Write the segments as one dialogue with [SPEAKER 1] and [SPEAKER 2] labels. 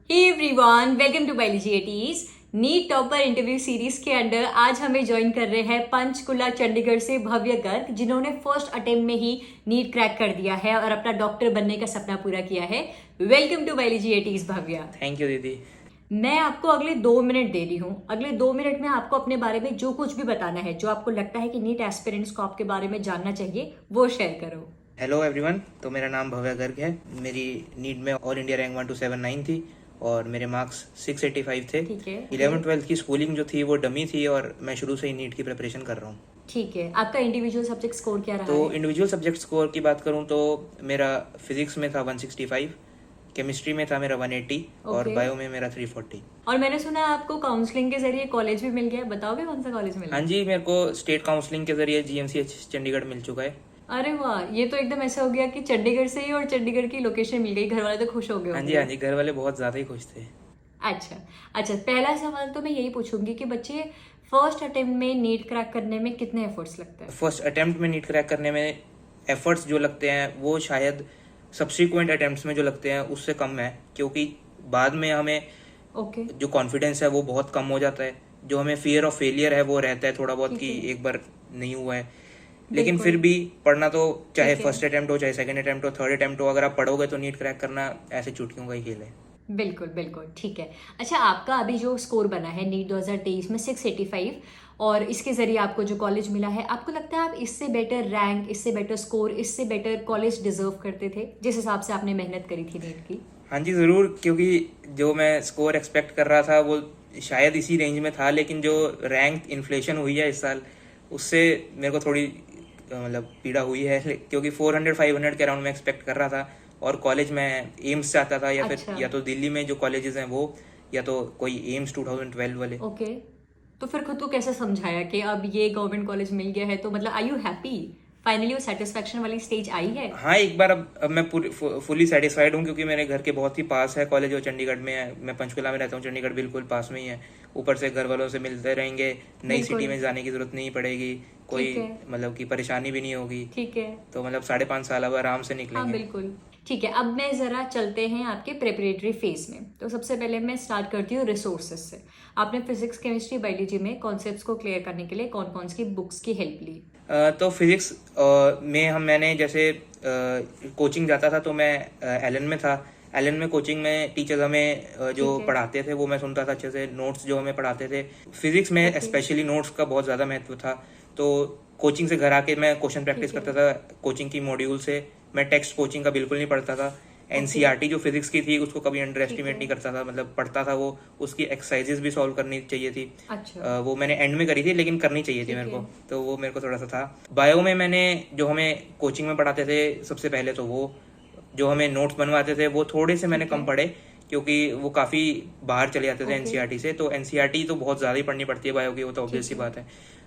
[SPEAKER 1] Hey everyone, welcome to biology eighties. NEET topper interview series के under आज हमें join कर रहे हैं पंचकुला चंडीगढ़ से भव्य गर्ग, जिन्होंने फर्स्ट अटेम्प्ट में ही नीट क्रैक कर दिया है और अपना डॉक्टर बनने का सपना पूरा किया है। Welcome to biology eighties Bhavya.
[SPEAKER 2] Thank you दीदी।
[SPEAKER 1] मैं आपको अगले 2 मिनट दे रही हूँ। अगले 2 मिनट में आपको अपने बारे में जो कुछ भी बताना है, जो आपको लगता है कि नीट एस्पिरेंट्स को आपके बारे में जानना चाहिए, वो शेयर करो।
[SPEAKER 2] हेलो एवरीवन, तो मेरा नाम भव्य गर्ग है। मेरी नीट में ऑल इंडिया रैंक 1279 थी और मेरे मार्क्स 685 थे।
[SPEAKER 1] ठीक है।
[SPEAKER 2] 11th-12th की स्कूलिंग जो थी वो डमी थी और मैं शुरू से ही नीट की प्रिपरेशन कर रहा हूँ।
[SPEAKER 1] ठीक है, आपका इंडिविजुअल सब्जेक्ट स्कोर क्या रहा
[SPEAKER 2] तो
[SPEAKER 1] है?
[SPEAKER 2] इंडिविजुअल सब्जेक्ट स्कोर की बात करूँ तो मेरा फिजिक्स में था 165, केमिस्ट्री में था मेरा 180 और
[SPEAKER 1] Okay.
[SPEAKER 2] बायो में मेरा 340।
[SPEAKER 1] और मैंने सुना है आपको काउंसलिंग के जरिए कॉलेज भी मिल गया है। बताओगे कौन सा कॉलेज मिला?
[SPEAKER 2] हाँ जी, मेरे को स्टेट काउंसलिंग के जरिए GMCH चंडीगढ़ मिल चुका है।
[SPEAKER 1] अरे वाह, ये तो एकदम ऐसा हो गया कि चंडीगढ़ से ही और चंडीगढ़ की लोकेशन मिल गई। घर वाले तो खुश हो गए
[SPEAKER 2] हाँ
[SPEAKER 1] होंगे।
[SPEAKER 2] जी, घर वाले बहुत ज़्यादा ही खुश थे।
[SPEAKER 1] अच्छा अच्छा, पहला सवाल तो मैं यही पूछूंगी कि बच्चे फर्स्ट अटेम्प्ट में नीट क्रैक करने में कितने एफर्ट्स लगते हैं?
[SPEAKER 2] फर्स्ट अटेम्प्ट में नीट क्रैक करने में एफर्ट्स जो लगते हैं वो शायद सब्सिक्वेंट अटेम्प्ट्स में जो लगते हैं उससे कम है, क्योंकि बाद में हमें
[SPEAKER 1] ओके।
[SPEAKER 2] जो कॉन्फिडेंस है वो बहुत कम हो जाता है। जो हमें फियर ऑफ फेलियर है वो रहता है थोड़ा बहुत
[SPEAKER 1] ठीक
[SPEAKER 2] कि
[SPEAKER 1] है।
[SPEAKER 2] एक बार नहीं हुआ है, लेकिन
[SPEAKER 1] बिल्कुल।
[SPEAKER 2] फिर भी पढ़ना तो चाहे
[SPEAKER 1] ठीक है।
[SPEAKER 2] फर्स्ट अटेम्प्ट हो, चाहे सेकंड अटेम्प्ट हो, थर्ड अटेम्प्ट हो, अगर आप पढ़ोगे तो नीट क्रैक करना ऐसे चुटकियों का ही खेल है।
[SPEAKER 1] बिल्कुल बिल्कुल, ठीक है। अच्छा, आपका अभी जो स्कोर बना है नीट 2023 में 685 और इसके जरिए आपको जो कॉलेज मिला है, आपको लगता है आप इससे बेटर रैंक, इससे बेटर स्कोर, इससे बेटर कॉलेज डिजर्व करते थे जिस हिसाब से आपने मेहनत करी थी नीट की?
[SPEAKER 2] हाँ जी ज़रूर, क्योंकि जो मैं स्कोर एक्सपेक्ट कर रहा था वो शायद इसी रेंज में था, लेकिन जो रैंक इन्फ्लेशन हुई है इस साल उससे मेरे को थोड़ी मतलब पीड़ा हुई है, क्योंकि 400-500 के अराउंड में एक्सपेक्ट कर रहा था और कॉलेज में एम्स चाहता था या
[SPEAKER 1] अच्छा।
[SPEAKER 2] फिर या तो दिल्ली में जो कॉलेजेस हैं वो, या तो कोई एम्स 2012 वाले।
[SPEAKER 1] ओके। तो फिर खुद को कैसे समझाया कि अब ये गवर्नमेंट कॉलेज मिल गया है, तो मतलब आई यू हैप्पी? फाइनली वो सेटिस्फेक्शन वाली स्टेज आई है?
[SPEAKER 2] हाँ, एक बार अब मैं फुली सेटिस्फाइड हूँ, क्योंकि मेरे घर के बहुत ही पास है कॉलेज और चंडीगढ़ में है। मैं पंचकुला में रहता हूँ, चंडीगढ़ बिल्कुल पास में ही है। ऊपर से घर वालों से मिलते रहेंगे, नई
[SPEAKER 1] बिल्कुल।
[SPEAKER 2] सिटी में जाने की जरूरत नहीं पड़ेगी, कोई
[SPEAKER 1] ठीक है।
[SPEAKER 2] मतलब की परेशानी भी नहीं होगी।
[SPEAKER 1] ठीक है।
[SPEAKER 2] तो मतलब 5.5 साल अब आराम से
[SPEAKER 1] हाँ
[SPEAKER 2] निकलेंगे।
[SPEAKER 1] बिल्कुल। ठीक है, अब मैं ज़रा चलते हैं आपके प्रिपरेटरी फेज में। तो सबसे पहले मैं स्टार्ट करती हूँ रिसोर्सेज से। आपने फिजिक्स, केमिस्ट्री, बायोलॉजी में कॉन्सेप्ट्स को क्लियर करने के लिए कौन कौन सी बुक्स की हेल्प ली?
[SPEAKER 2] तो फिजिक्स में मैंने जैसे कोचिंग जाता था तो मैं एलन में था। एलन में कोचिंग में टीचर्स हमें जो
[SPEAKER 1] ठीक है।
[SPEAKER 2] पढ़ाते थे वो मैं सुनता था अच्छे से, नोट्स जो हमें पढ़ाते थे। फिजिक्स में स्पेशली नोट्स का बहुत ज़्यादा महत्व था, तो कोचिंग से घर आके मैं क्वेश्चन प्रैक्टिस
[SPEAKER 1] ठीक है।
[SPEAKER 2] करता था कोचिंग की मॉड्यूल से। मैं टेक्स्ट कोचिंग का बिल्कुल नहीं पढ़ता था। एनसीईआरटी जो फिजिक्स की थी उसको कभी अंडर एस्टिमेट नहीं करता था, मतलब पढ़ता था वो, उसकी एक्सरसाइजेस भी सॉल्व करनी चाहिए थी।
[SPEAKER 1] अच्छा।
[SPEAKER 2] वो मैंने एंड में करी थी, लेकिन करनी चाहिए थी
[SPEAKER 1] ठीक
[SPEAKER 2] मेरे को,
[SPEAKER 1] है।
[SPEAKER 2] तो वो मेरे को थोड़ा सा था। बायो में मैंने जो हमें कोचिंग में पढ़ाते थे सबसे पहले तो वो जो हमें नोट्स बनवाते थे वो थोड़े से मैंने
[SPEAKER 1] ठीक है।
[SPEAKER 2] कम पढ़े, क्योंकि वो काफ़ी बाहर चले जाते थे
[SPEAKER 1] ओके।
[SPEAKER 2] एनसीईआरटी से। तो एनसीईआरटी तो बहुत ज़्यादा ही पढ़नी पड़ती है बायो की, वो तो ऑब्वियस सी
[SPEAKER 1] ठीक है।
[SPEAKER 2] बात है।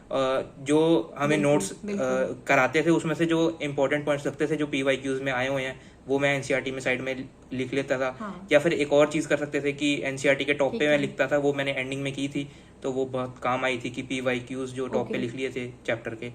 [SPEAKER 2] जो हमें
[SPEAKER 1] बिल्कुल,
[SPEAKER 2] नोट्स
[SPEAKER 1] बिल्कुल।
[SPEAKER 2] कराते थे उसमें से जो इंपॉर्टेंट पॉइंट्स लगते थे जो PYQs में आए हुए हैं वो मैं एनसीईआरटी में साइड में लिख लेता था।
[SPEAKER 1] हाँ।
[SPEAKER 2] या फिर एक और चीज़ कर सकते थे कि एनसीईआरटी के टॉप
[SPEAKER 1] ठीक
[SPEAKER 2] पे मैं
[SPEAKER 1] है।
[SPEAKER 2] लिखता था, वो मैंने एंडिंग में की थी, तो वो बहुत काम आई थी कि PYQs जो टॉप पे
[SPEAKER 1] ओके।
[SPEAKER 2] लिख लिए थे चैप्टर के।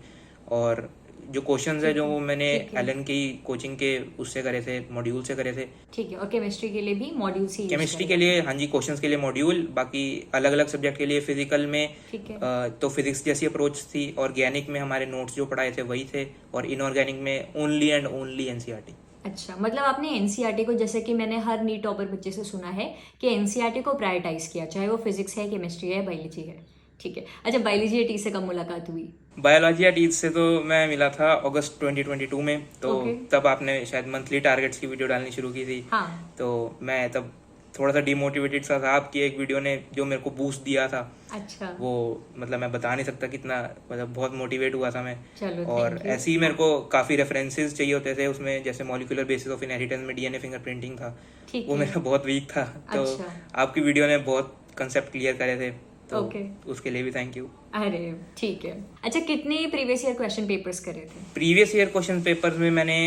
[SPEAKER 2] और जो क्वेश्चंस है
[SPEAKER 1] ठीक
[SPEAKER 2] जो
[SPEAKER 1] है।
[SPEAKER 2] वो मैंने
[SPEAKER 1] ठीक है।
[SPEAKER 2] एलन की कोचिंग के उससे करे थे, मॉड्यूल से करे थे।
[SPEAKER 1] ठीक है, और केमिस्ट्री के लिए भी मॉड्यूल सी यूज
[SPEAKER 2] केमिस्ट्री के
[SPEAKER 1] करें?
[SPEAKER 2] लिए हाँ जी, क्वेश्चंस के लिए मॉड्यूल, बाकी अलग अलग सब्जेक्ट के लिए फिजिकल में
[SPEAKER 1] ठीक है।
[SPEAKER 2] तो फिजिक्स जैसी अप्रोच थी। ऑर्गेनिक में हमारे नोट्स जो पढ़ाए थे वही थे, और इनऑर्गेनिक में ओनली एंड ओनली एनसीईआरटी।
[SPEAKER 1] अच्छा, मतलब आपने एनसीईआरटी को, जैसे कि मैंने हर नीट टॉपर बच्चे से सुना है कि एनसीईआरटी को प्रायोरिटाइज किया, चाहे वो फिजिक्स है, केमिस्ट्री है, बायोलॉजी है। ठीक है। अच्छा, बायोलॉजी टी से कब मुलाकात हुई?
[SPEAKER 2] बायोलॉजी या टीच से तो मैं मिला था अगस्त 2022 में, तो
[SPEAKER 1] ओके।
[SPEAKER 2] तब आपने शायद मंथली टारगेट्स की वीडियो डालनी शुरू की थी।
[SPEAKER 1] हाँ।
[SPEAKER 2] तो मैं तब थोड़ा सा डिमोटिवेटेड सा था। आपकी एक वीडियो ने जो मेरे को बूस्ट दिया था,
[SPEAKER 1] अच्छा।
[SPEAKER 2] वो मतलब मैं बता नहीं सकता कितना, मतलब बहुत मोटिवेट हुआ था मैं।
[SPEAKER 1] चलो,
[SPEAKER 2] और
[SPEAKER 1] thank you।
[SPEAKER 2] ऐसे ही मेरे को काफ़ी रेफरेंसेस चाहिए होते थे उसमें, जैसे मॉलिक्यूलर बेसिस ऑफ इनहेरिटेंस में डीएनए फिंगरप्रिंटिंग था,
[SPEAKER 1] ठीक
[SPEAKER 2] वो
[SPEAKER 1] है।
[SPEAKER 2] मेरा बहुत वीक था। तो
[SPEAKER 1] अच्छा।
[SPEAKER 2] आपकी वीडियो ने बहुत कंसेप्ट क्लियर करे थे, तो
[SPEAKER 1] ओके।
[SPEAKER 2] उसके लिए भी थैंक यू।
[SPEAKER 1] अरे ठीक है। अच्छा, कितने प्रीवियस ईयर क्वेश्चन पेपर्स करे थे?
[SPEAKER 2] प्रीवियस ईयर क्वेश्चन पेपर्स में मैंने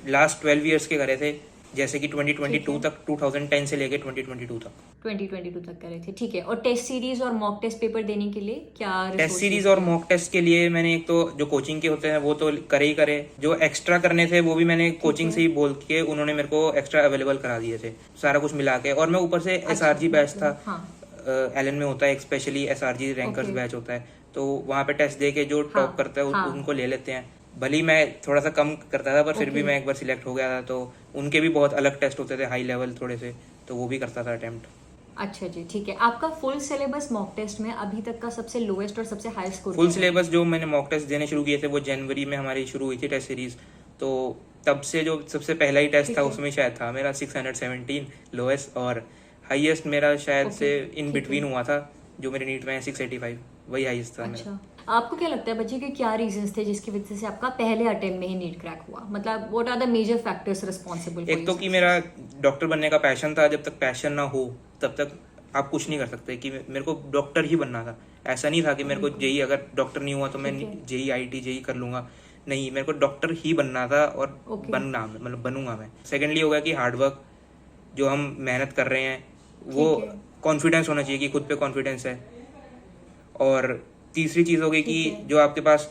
[SPEAKER 2] लास्ट 12 ईयर्स के करे थे, जैसे कि 2022 तक, 2010 से लेके 2022 तक।
[SPEAKER 1] 2022 तक करे थे, ठीक है। और टेस्ट सीरीज और मॉक टेस्ट पेपर देने के लिए क्या
[SPEAKER 2] टेस्ट
[SPEAKER 1] resources
[SPEAKER 2] सीरीज और
[SPEAKER 1] थे?
[SPEAKER 2] मॉक टेस्ट के लिए मैंने एक तो जो कोचिंग के होते हैं वो तो करे ही करे, जो एक्स्ट्रा करने थे वो भी मैंने कोचिंग से ही बोल के उन्होंने मेरे को एक्स्ट्रा अवेलेबल करा दिए थे, सारा कुछ मिला के। और मैं ऊपर से SRG बैच था, एलन में होता है एक स्पेशली SRG रैंकर्स बैच होता है, तो वहाँ पे टेस्ट दे के जो टॉप करता है उनको ले लेते हैं। भले ही मैं थोड़ा सा कम करता था पर फिर भी मैं एक बार सिलेक्ट हो गया था, तो उनके भी बहुत अलग टेस्ट होते थे हाई लेवल थोड़े से, तो वो भी करता था अटेम्प्ट।
[SPEAKER 1] अच्छा जी, ठीक है। आपका फुल सिलेबस मॉक टेस्ट में अभी तक का सबसे लोएस्ट और सबसे हाई स्कोर?
[SPEAKER 2] फुल सिलेबस जो मैंने मॉक टेस्ट देने शुरू किए थे वो जनवरी में हमारी शुरू हुई थी टेस्ट सीरीज, तो तब से जो सबसे पहला ही टेस्ट था उसमें शायद था मेरा 617 लोएस्ट, और हाईएस्ट मेरा शायद से इन बिटवीन हुआ था जो मेरे नीट में 685, वही हाईएस्ट था मेरा।
[SPEAKER 1] अच्छा, आपको क्या लगता है बच्चे के क्या रीजंस थे जिसकी वजह से आपका पहले अटेम्प्ट में ही नीट क्रैक हुआ? मतलब what are the major factors responsible?
[SPEAKER 2] एक तो कि मेरा डॉक्टर बनने का पैशन था, जब तक पैशन ना हो तब तक आप कुछ नहीं कर सकते। कि मेरे को डॉक्टर ही बनना था, ऐसा नहीं था कि मेरे को जेई, अगर डॉक्टर नहीं हुआ तो मैं जेई IIT जेई कर लूंगा, नहीं, मेरे को डॉक्टर ही बनना था और बनना, मतलब बनूंगा मैं। सेकेंडली हो गया कि हार्डवर्क, जो हम मेहनत कर रहे हैं वो कॉन्फिडेंस होना चाहिए कि खुद पे कॉन्फिडेंस है। और तीसरी चीज हो गई कि जो आपके पास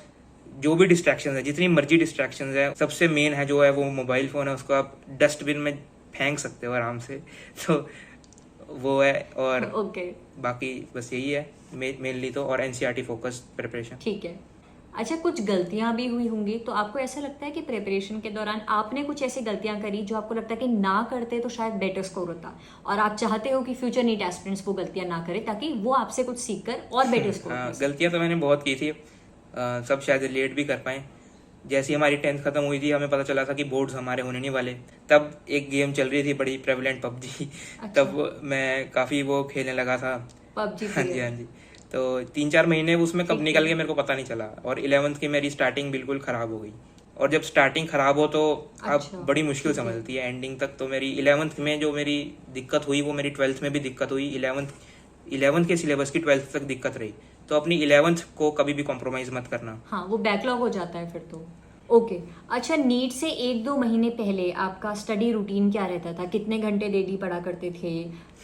[SPEAKER 2] जो भी डिस्ट्रैक्शन है, जितनी मर्जी डिस्ट्रैक्शन है, सबसे मेन है जो है वो मोबाइल फोन है, उसको आप डस्टबिन में फेंक सकते हो आराम से, तो वो है। और बाकी बस यही है मेनली तो, और NCERT फोकस प्रिपरेशन।
[SPEAKER 1] ठीक है। अच्छा, कुछ गलतियां भी हुई होंगी, तो आपको ऐसा लगता है कि प्रिपरेशन के दौरान आपने कुछ ऐसी गलतियां करी जो आपको लगता है कि ना करते तो शायद बेटर स्कोर होता, और आप चाहते हो कि फ्यूचर नीट एस्पिरेंट्स वो गलतियां ना करे ताकि वो आपसे कुछ सीख कर और बेटर स्कोर?
[SPEAKER 2] गलतियां तो मैंने बहुत की थी, सब शायद रिलेट भी कर पाए। जैसे हमारी 10th खत्म हुई थी, हमें पता चला था कि बोर्ड्स हमारे होने नहीं वाले, तब एक गेम चल रही थी बड़ी प्रेवलेंट, PUBG। तब मैं काफी वो खेलने लगा था,
[SPEAKER 1] PUBG।
[SPEAKER 2] हाँ जी हाँ जी। तो 3-4 महीने उसमें कब निकल गए मेरे को पता नहीं चला, और 11th की मेरी स्टार्टिंग बिल्कुल खराब हो गई। और जब स्टार्टिंग खराब हो तो आप बड़ी मुश्किल समझती है एंडिंग तक। तो मेरी 11th में जो मेरी दिक्कत हुई वो मेरी 12th में भी दिक्कत हुई, 11th के सिलेबस की 12th तक दिक्कत रही। तो अपनी 11th को कभी भी कॉम्प्रोमाइज मत करना।
[SPEAKER 1] हाँ, वो बैकलॉग हो जाता है फिर तो। ओके। अच्छा, नीट से 1-2 महीने पहले आपका स्टडी रूटीन क्या रहता था? कितने घंटे डेली पढ़ा करते थे?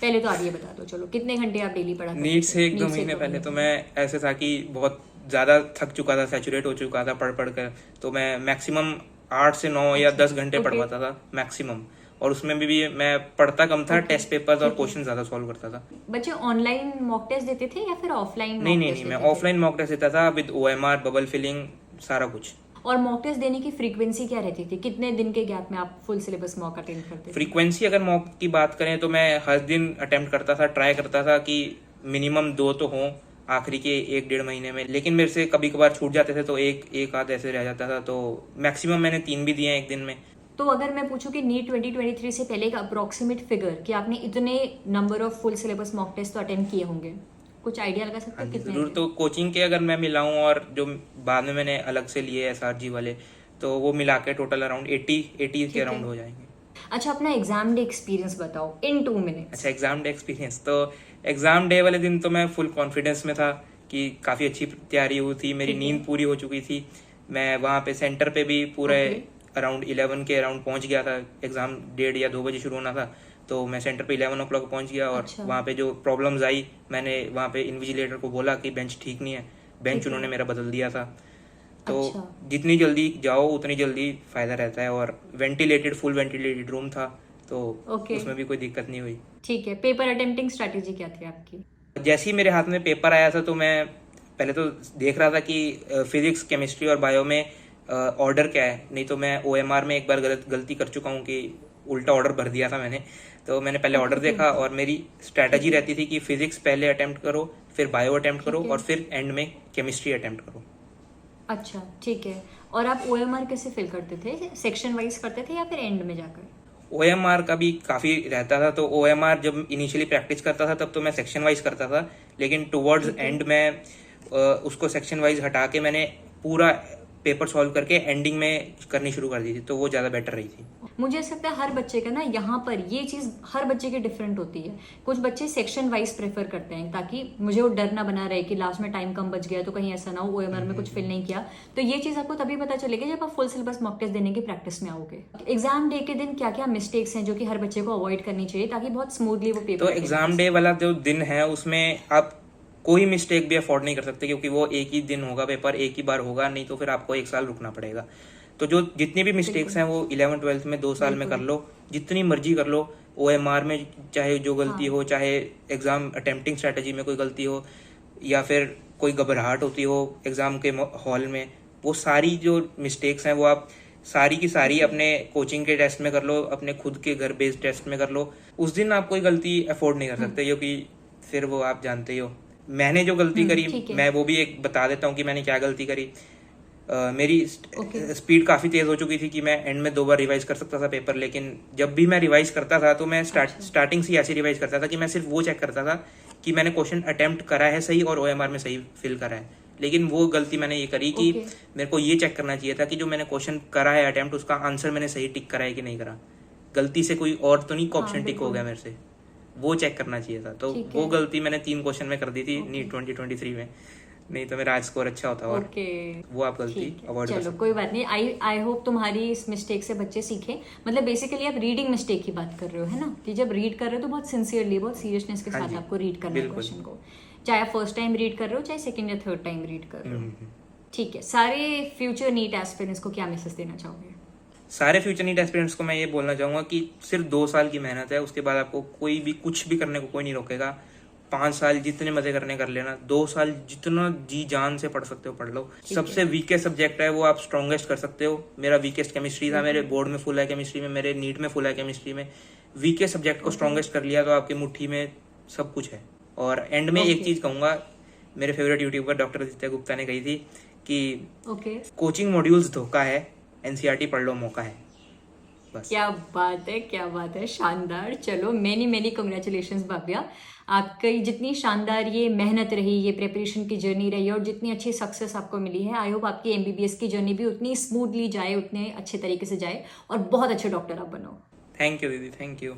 [SPEAKER 1] पहले तो आप ये बता दो, चलो कितने घंटे आप डेली पढ़ा करते थे?
[SPEAKER 2] नीट से 1-2 महीने पहले तो मैं ऐसे था कि बहुत ज्यादा थक चुका था, सैचुरेट हो चुका था पढ़ कर, तो मैं मैक्सिमम 8 से 9 या 10 घंटे पढ़ पाता था मैक्सिमम। और उसमें भी मैं पढ़ता कम था, टेस्ट पेपर्स और क्वेश्चन ज्यादा सॉल्व करता था।
[SPEAKER 1] बच्चे ऑनलाइन मॉक टेस्ट देते थे या फिर ऑफलाइन?
[SPEAKER 2] नहीं, मैं ऑफलाइन मॉक टेस्ट देता था विद OMR, बबल फिलिंग, सारा कुछ।
[SPEAKER 1] और मॉक टेस्ट देने की फ्रीक्वेंसी क्या रहती थी? कितने दिन के गैप में आप फुल सिलेबस मॉक अटेंड करते थे?
[SPEAKER 2] फ्रीक्वेंसी अगर मॉक की बात करें तो मैं हर दिन अटेम्प्ट करता था, ट्राई करता था कि मिनिमम 2 तो हों आखिरी के 1-1.5 महीने में। लेकिन मेरे से कभी कभार छूट जाते थे तो एक आध ऐसे रह जाता था, तो मैक्सिमम मैंने 3 भी दिए एक दिन में।
[SPEAKER 1] तो अगर मैं पूछूं कि नीट 2023 से पहले का अप्रोक्सीमेट फिगर कि आपने इतने number of full syllabus mock test तो अटेंड किए होंगे, कुछ आइडिया लगा सकते हो कितने?
[SPEAKER 2] जरूर। तो कोचिंग के अगर मैं मिलाऊं और जो बाद में मैंने अलग से लिए SRG वाले, तो वो मिला के टोटल अराउंड 80 के अराउंड हो जाएंगे।
[SPEAKER 1] अच्छा, अपना एग्जाम डे एक्सपीरियंस बताओ इन 2 मिनट्स।
[SPEAKER 2] अच्छा, एग्जाम डे एक्सपीरियंस। तो एग्जाम डे वाले दिन तो मैं फुल कॉन्फिडेंस में था कि काफी अच्छी तैयारी हुई थी, मेरी नींद पूरी हो चुकी थी। मैं वहाँ पे सेंटर पे भी पूरे अराउंड 11 के अराउंड पहुंच गया था। एग्जाम 1:30 या 2 बजे शुरू होना था, तो मैं सेंटर पे 11 o'clock पहुंच गया। और वहाँ पे जो प्रॉब्लम्स आई, मैंने वहाँ पे इन्विजिलेटर को बोला कि बेंच ठीक नहीं है, बेंच उन्होंने मेरा बदल दिया था। तो जितनी जल्दी जाओ उतनी जल्दी फायदा रहता है। और फुल वेंटिलेटेड रूम था, तो उसमें भी कोई दिक्कत नहीं हुई।
[SPEAKER 1] ठीक है। पेपर अटेम्प्टिंग स्ट्रेटेजी क्या थी आपकी?
[SPEAKER 2] जैसे ही मेरे हाथ में पेपर आया था तो मैं पहले तो देख रहा था कि फिजिक्स, केमिस्ट्री और बायो में ऑर्डर क्या है। नहीं तो मैं OMR में एक बार गलती कर चुका हूँ कि उल्टा ऑर्डर भर दिया था मैंने। तो मैंने पहले ऑर्डर देखा, और मेरी स्ट्रैटेजी रहती थी कि फिजिक्स पहले अटेम्प्ट करो, फिर बायो अटेम्प्ट करो, और फिर एंड में केमिस्ट्री अटेम्प्ट करो।
[SPEAKER 1] अच्छा, ठीक है। और आप OMR कैसे फिल करते थे? सेक्शन वाइज करते थे या फिर एंड में जाकर?
[SPEAKER 2] OMR का भी काफी रहता था। तो OMR जब इनिशियली प्रैक्टिस करता था तब तो मैं सेक्शन वाइज करता था, लेकिन टुवर्ड्स एंड में उसको सेक्शन वाइज हटा के मैंने पूरा पेपर सॉल्व करके एंडिंग में करनी शुरू कर दी थी, तो वो ज़्यादा बेटर रही थी।
[SPEAKER 1] मुझे ऐसा लगता है हर बच्चे का ना यहाँ पर ये चीज़ हर बच्चे की डिफरेंट होती है। कुछ बच्चे सेक्शन वाइज प्रेफर करते हैं ताकि मुझे वो डर ना बना रहे कि लास्ट में टाइम कम बच गया तो कहीं ऐसा ना हो OMR में कुछ फिल नहीं किया। तो ये चीज़ आपको तभी पता चलेगी जब आप फुल सिलेबस मॉक टेस्ट देने की प्रैक्टिस में आओगे। एग्जाम डे के दिन क्या क्या मिस्टेक्स हैं जो कि हर बच्चे को अवॉइड करनी चाहिए ताकि बहुत स्मूथली वो पेपर
[SPEAKER 2] तो एग्ज़ाम डे वाला जो दिन है उसमें आप कोई मिस्टेक भी अफोर्ड नहीं कर सकते, क्योंकि वो एक ही दिन होगा, पेपर एक ही बार होगा, नहीं तो फिर आपको 1 साल रुकना पड़ेगा। तो जो जितनी भी मिस्टेक्स हैं वो 11th-12th में 2 साल में कर लो, जितनी मर्जी कर लो। OMR में चाहे जो गलती हो, चाहे एग्जाम अटेम्प्टिंग स्ट्रेटेजी में कोई गलती हो, या फिर कोई घबराहट होती हो एग्जाम के हॉल में, वो सारी जो मिस्टेक्स हैं वो आप सारी की सारी अपने कोचिंग के टेस्ट में कर लो, अपने खुद के घर बेस्ड टेस्ट में कर लो। उस दिन आप कोई गलती अफोर्ड नहीं कर सकते, क्योंकि फिर वो आप जानते ही हो। मैंने जो गलती करी मैं वो भी एक बता देता हूँ कि मैंने क्या गलती करी। मेरी स्पीड काफ़ी तेज़ हो चुकी थी कि मैं एंड में 2 बार रिवाइज कर सकता था पेपर, लेकिन जब भी मैं रिवाइज करता था तो मैं स्टार्टिंग से ऐसे रिवाइज करता था कि मैं सिर्फ वो चेक करता था कि मैंने क्वेश्चन अटेम्प्ट करा है सही और OMR में सही फिल करा है। लेकिन वो गलती मैंने ये करी कि मेरे को ये चेक करना चाहिए था कि जो मैंने क्वेश्चन करा है अटेम्प्ट, उसका आंसर मैंने सही टिक करा है कि नहीं करा। गलती से कोई और तो नहीं ऑप्शन टिक हो गया मेरे से, वो चेक करना चाहिए था। तो वो गलती मैंने 3 क्वेश्चन में कर दी थी नीट 2023 में, नहीं तो मेरा आज स्कोर अच्छा होता। और वो आप गलती अवॉइड कर सकते।
[SPEAKER 1] चलो कोई बात नहीं। आई होप तुम्हारी इस मिस्टेक से बच्चे सीखें। मतलब बेसिकली आप रीडिंग मिस्टेक की बात कर रहे हो, है ना, कि जब रीड कर रहे हो तो बहुत सिंसियरली, बहुत सीरियसनेस के साथ आपको रीड करना है क्वेश्चन को, चाहे आप फर्स्ट टाइम रीड कर रहे हो चाहे सेकंड या थर्ड टाइम रीड कर रहे हो। ठीक है, सारे फ्यूचर नीट एस्पिरेंट्स को क्या मैसेज देना चाहोगे?
[SPEAKER 2] सारे फ्यूचर नीट एस्पिरेंट्स को मैं ये बोलना चाहूँगा कि सिर्फ 2 साल की मेहनत है, उसके बाद आपको कोई भी कुछ भी करने को कोई नहीं रोकेगा। 5 साल जितने मजे करने कर लेना, 2 साल जितना जी जान से पढ़ सकते हो पढ़ लो। सबसे वीकेस्ट सब्जेक्ट है वो आप स्ट्रॉन्गेस्ट कर सकते हो। मेरा वीकेस्ट केमिस्ट्री था, मेरे बोर्ड में फुल है केमिस्ट्री में, मेरे नीट में फुल है केमिस्ट्री में। वीकेस्ट सब्जेक्ट को स्ट्रॉन्गेस्ट कर लिया तो आपकी मुट्ठी में सब कुछ है। और एंड में एक चीज कहूंगा, मेरे favourite YouTuber doctor Aditya Gupta ने कही थी कि कोचिंग मॉड्यूल्स धोखा है, NCERT पढ़ लो मौका है। बस।
[SPEAKER 1] क्या बात है, क्या बात है, शानदार। चलो मेनी कंग्रेचुलेशंस भाव्या, आपकी जितनी शानदार ये मेहनत रही, ये प्रिपरेशन की जर्नी रही और जितनी अच्छी सक्सेस आपको मिली है, आई होप आपकी MBBS की जर्नी भी उतनी स्मूथली जाए, उतने अच्छे तरीके से जाए और बहुत अच्छे डॉक्टर आप बनो।
[SPEAKER 2] थैंक यू दीदी, थैंक यू।